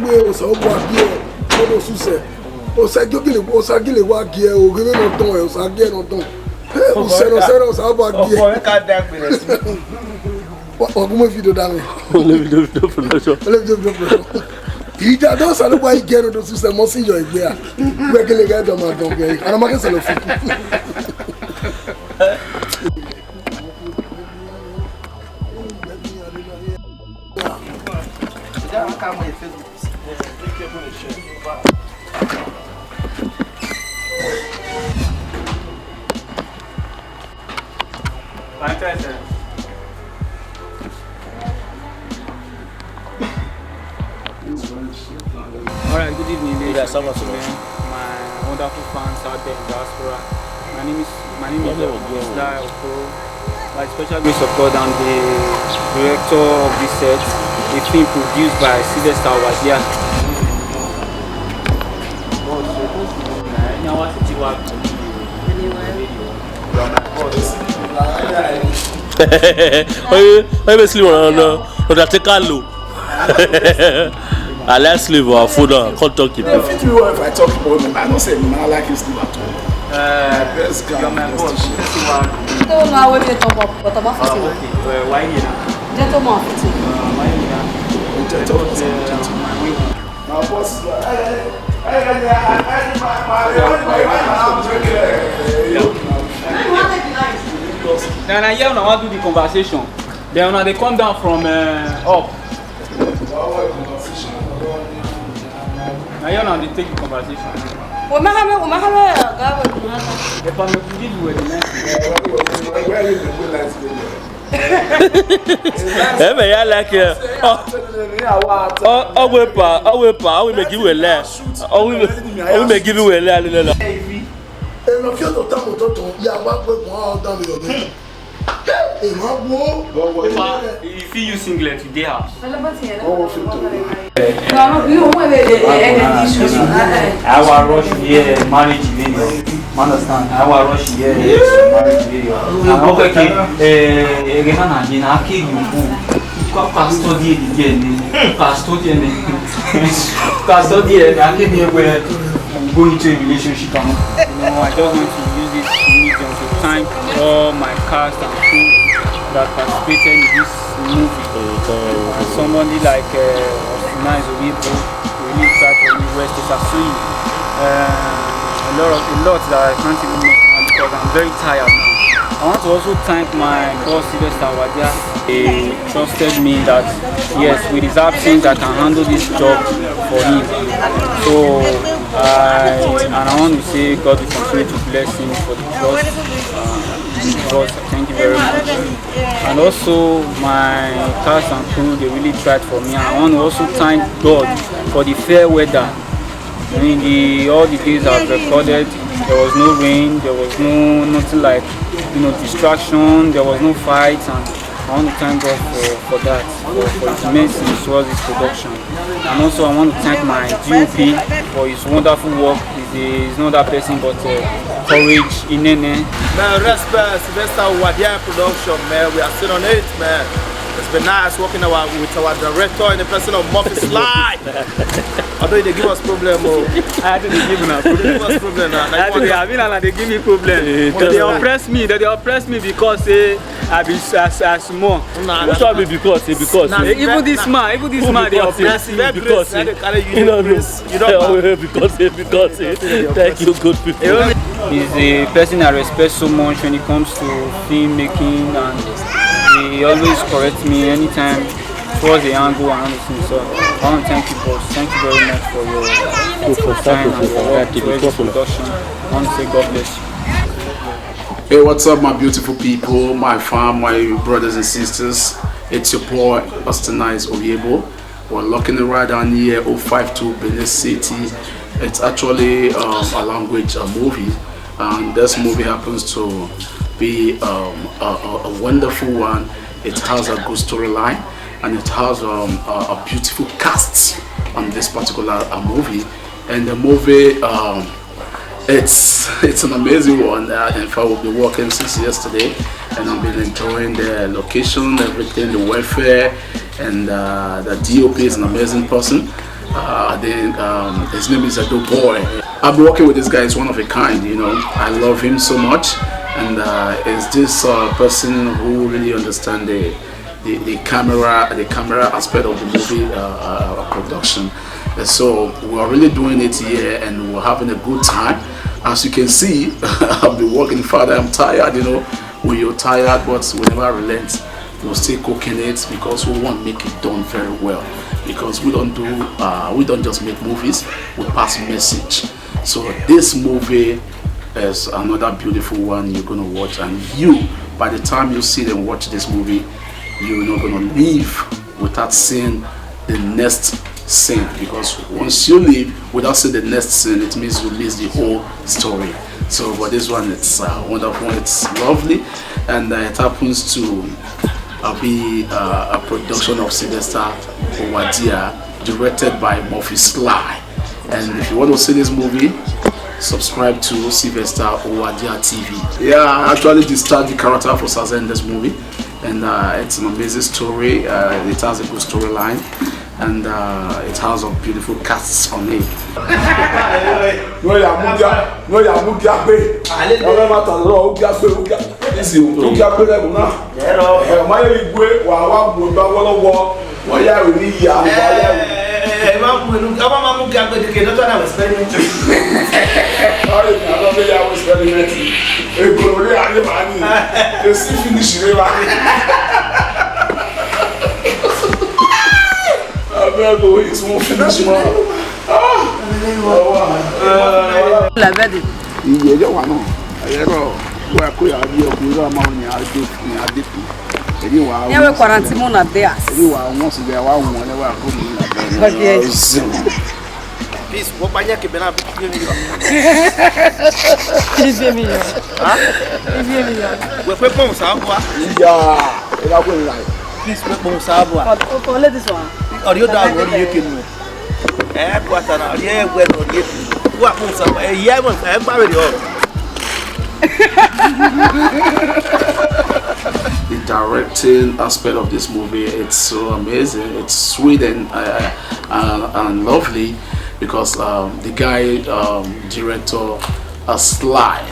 gbé ọ̀sán ó wá gé ẹ̀ lọ́dọ̀ ṣùṣẹ̀ ọ̀sán gílè wá gé ẹ̀ ògèrè náà tán ẹ̀ ọ̀sán gé ẹ̀ náà tán ọ̀sán ọ̀sán wá gé ẹ̀. ọkọ̀ ẹ̀ ká dá pẹ̀lẹ́ sí. ọkùnrin mọ̀ fídíò dá mi. Olè fídíò production. Ìjà tó sàlù wá igé ẹnu tó ṣùṣẹ̀ mọ́ sí ìyọ̀ ìgbé à gbẹ́gẹ́lẹ́ gẹ́gẹ́ máa dán gẹ́ àwọn ọmọ kẹsàn-án lọ fún. Alright, good evening, ladies and gentlemen, my wonderful fans out there in diaspora. My name is Isla Okoro. By special grace of God, I'm the director of this set, a film produced by Sylvester Wadia. Why you sleep on Undertaker low? I like sleep or food on. Can't talk it. If you if I talk about him, I don't say I like his sleep at all. Best guy. My boss Then I hear want to do the conversation. Then when they come down from up. Now you know they take the conversation. If I'm a good with the I like it. We make you a less. We make you a less. If you use singlet today house. Our rush here marriage video. Understand? Our rush here marriage video. I'm okay. Go into a relationship. I just want to use this medium to thank all my cast and crew that participated in this movie. And somebody like Nice Owibo really tried for me, West Isasui. A lot that I can't even mention because I'm very tired now. I want to also thank my boss Sylvester Wadia. He trusted me that yes, with his absence I can handle this job for him. So I want to say God will continue to bless him for the trust. Thank you very much. And also my cast and crew, they really tried for me. And I want to also thank God for the fair weather. I mean, all the days I've recorded, there was no rain, there was nothing like distraction, there was no fights, and I want to thank God for that, for his mercy towards this production. And also I want to thank my DOP for his wonderful work. He's not that person but Courage Inene. Man, respect Sylvester Wadia production, man. We are still on it, man. It's been nice working with our director in the person of Murphy Sly. Although they give us problem, I think they give us problem now. They give me problem. They oppress me. They oppress me because I be as small. What's up because even this man, they oppress me because you don't because thank you, good people. He's a person I respect so much when it comes to film making, and he always corrects me anytime towards the angle and everything. So I want to thank you, boss. Thank you very much for your time and for work towards this production. I want to say God bless you. Hey, what's up, my beautiful people, my fam, my brothers and sisters? It's your boy, Austin Nice Owibo. We're looking right down here, 052 Benin City. It's actually a language movie, and this movie happens to be a wonderful one. It has a good storyline, and it has a beautiful cast on this particular movie. And the movie, it's an amazing one. In fact, we've been working since yesterday, and I've been enjoying the location, everything, the welfare, and the DOP is an amazing person. His name is Ado Boy. I've been working with this guy. He's one of a kind, you know. I love him so much, and is this person who really understands the camera aspect of the movie production. And so we're really doing it here, and we're having a good time. As you can see, I've been working. Father, I'm tired, you know. When you're tired, but we never relent. We'll stay cooking it because we want to make it done very well. Because we don't just make movies, we pass message. So this movie is another beautiful one you're gonna watch, and you, by the time you see and watch this movie, you're not gonna leave without seeing the next scene. Because once you leave without seeing the next scene, it means you miss the whole story. So for this one, it's wonderful, it's lovely, and it happens to be a production of Sylvester Owadia, directed by Murphy Sly. And if you want to see this movie, subscribe to Sylvester Owadia TV. Yeah, I actually discharged the character for Saza in this movie, and it's an amazing story. It has a good storyline, and it has a beautiful cast on it. The directing aspect of this movie, it's so amazing. It's sweet and lovely, because the guy director Sly,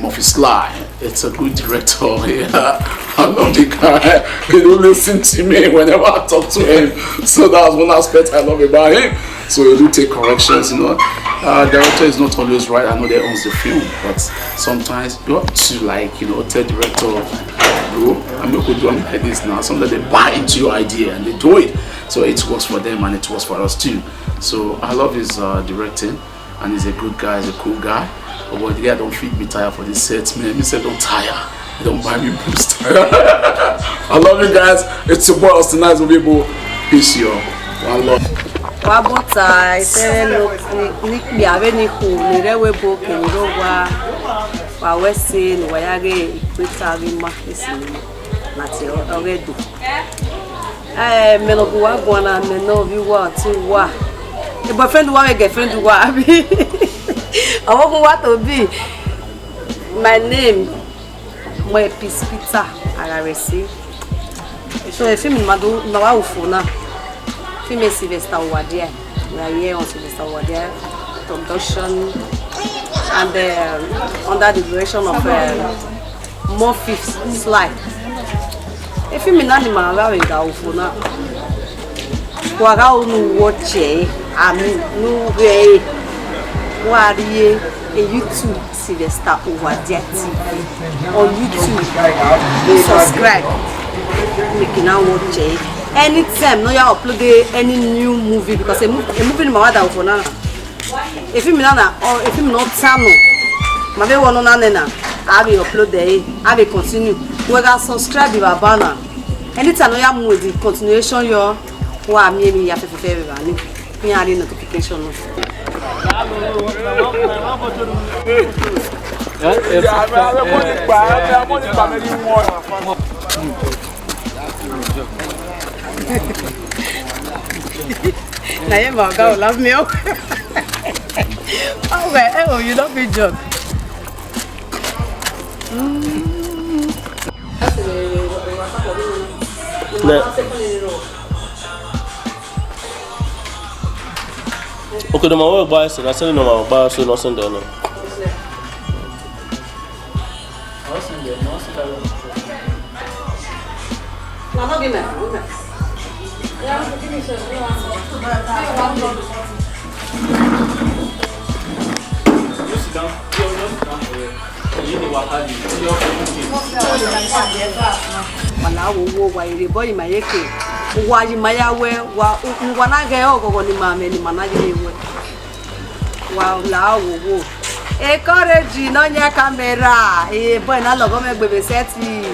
Murphy Sly, it's a good director. Yeah, I love the guy. He don't listen to me whenever I talk to him, so that's one aspect I love about him. So he do take corrections, you know. Director is not always right. I know they owns the film, but sometimes you have to, like, you know, tell director, bro, I'm not going to do it like this now. Sometimes they buy into your idea and they do it, so it works for them and it works for us too. So I love his directing, and he's a good guy, he's a cool guy. But the guy don't feed me tire for this set, man. He said don't tire, he don't buy me boost. I love you guys. It's your boy Austin Nice Oviebo. Peace, yo. One love. Wabota itelo nikbi abeniku nirewe keniro wa wese no wayage ikweta bima esini nati already meno buwa gwana meno biwa ti wa e boyfriend wa we girlfriend wa abi awo wa to be my name my peace pizza araresi so e film madu na wa ufuna film Sylvester Owadia. We are here on Sylvester Owadia production, and under the direction of Murphy Sly. If you mean animal, I will go for now. Waga unu watch no way. Wari YouTube Sylvester Owadia TV on YouTube. Subscribe. Make now watch it. Anytime no you upload any new movie, because a movie in my water for now. If you nana or if you not channel, my baby one na na, I will upload there. I will continue. We can subscribe your banner. Anytime no you move the continuation your wa me ya fefe bani. Me are notification. Now you go love me. Oh, you don't be joke. Okay, the man buy so I send no man buy so no send there no. Mama give me. Wala wo wa ire boy mayeke. Wa ji mayawe wa na ga ogogo ni mama ni manage ewe. Wa la wo. Encourage no nya camera. Boy na logo me gbebe seti.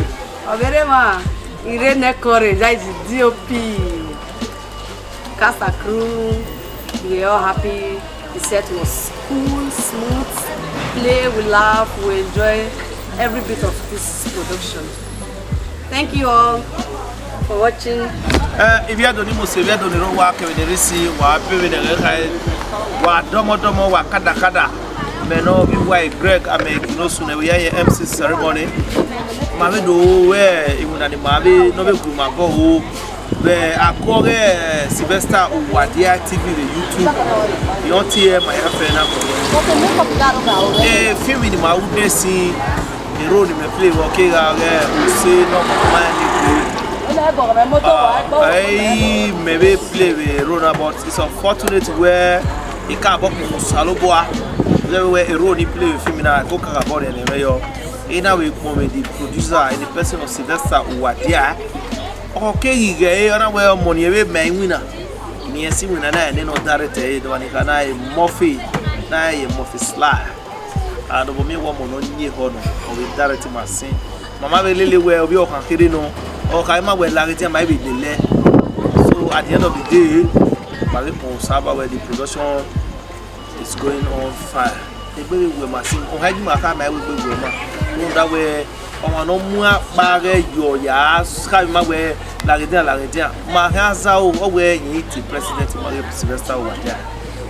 Obere ma. Ire ne courage that is DOP. Cast a crew. We are all happy. The set was cool, smooth. Play, we laugh, we enjoy every bit of this production. Thank you all for watching. If you are doing most, if you are doing the work, we receive what we wa domo wa kada. Meno biwa Greg ame kinosune we are MC ceremony. Mame do we imuna ni mabe no be kuma go be akore Sylvester Owadia TV the YouTube. You tie my afena ko. Film ni ma wude si hero ni me play wo ke ga say no man ni maybe play with Rona, but it's unfortunate where he can't book Saloboa. Where a road play with him now, go about and in a way, the producer and the person of Sylvester Owadia. Okay, he get another money away, my winner. Near Simon and I, no director, the one he can I Murphy Sly. I don't mean one more near honor or with directing my sin. Mamma really well, we all can hear no, or Kaima will like it might be delay. So at the end of the day, Maripo Saba, where the production is going on fire. The baby will machine. Oh, how you make my way with woman? That way, oh, no more baggy, your yas, how you way, Lagida. My hands are away, you need the president of Sylvester Owadia.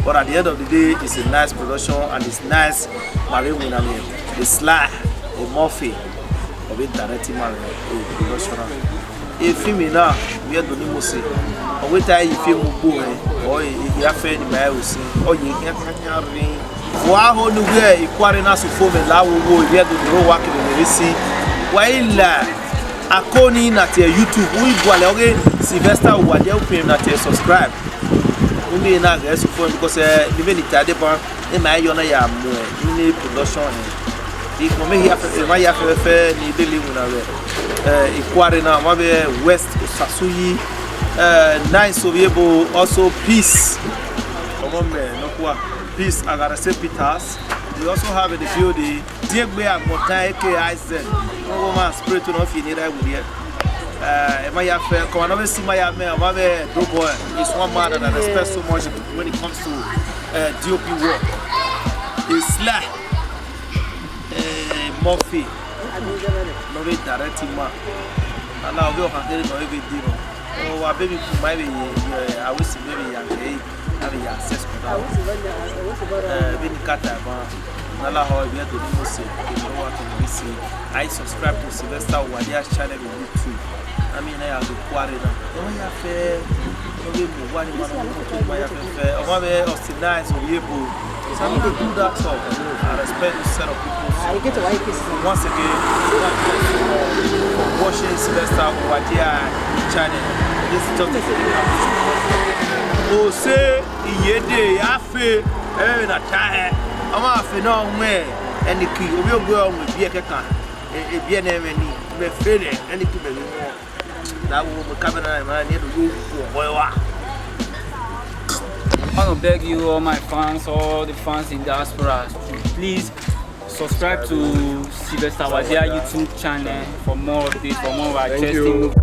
But at the end of the day, it's a nice production and it's nice. Marie Winami, the Sly, the Murphy, of it directing my production. If you now, we are doing Musi, or wait, I feel more, or if you have faith in my house, or you can't have me. Wa ho nu we ikware na so fo me la wo we do ro wa ke me si wa ila akoni na te YouTube we gwale oge Sylvester Owadia upem na te subscribe we na ga so fo because even it ade ban e ma yo na ya mo ni production ni ko me ya fe ma ya fe ni deli mu na we ikware na ma be West Sasuyi nice obiebo also peace omombe no kwa Peace, I gotta say Peters. We also have in the building Diegbe Agmota AKIZ. No woman spirit to not finish that with you. My affair, come on, see my man, my do boy. It's one man that I respect so much when it comes to DOP work. It's Sly Murphy. No way directing man. And now we are getting no every deal. Oh, our baby, my baby, I wish baby young. Have access to that. I subscribe to Sylvester Owadia's channel on YouTube. I mean, I have the quarry now. I have nice or able. So I'm going to do that. So I respect this set of people. Once again, for watching Sylvester Owadia's channel. This is just the o say iyede afe na tae ama afe na onwe eniki obi ogbo onwe bi ekeka e bi na emeni me fele eniki be mo na wo mo camera na ni do yo boy wa. I want to beg you, all my fans, all the fans in diaspora, please subscribe to Sylvester Owadia YouTube channel for more of this, for more of our interesting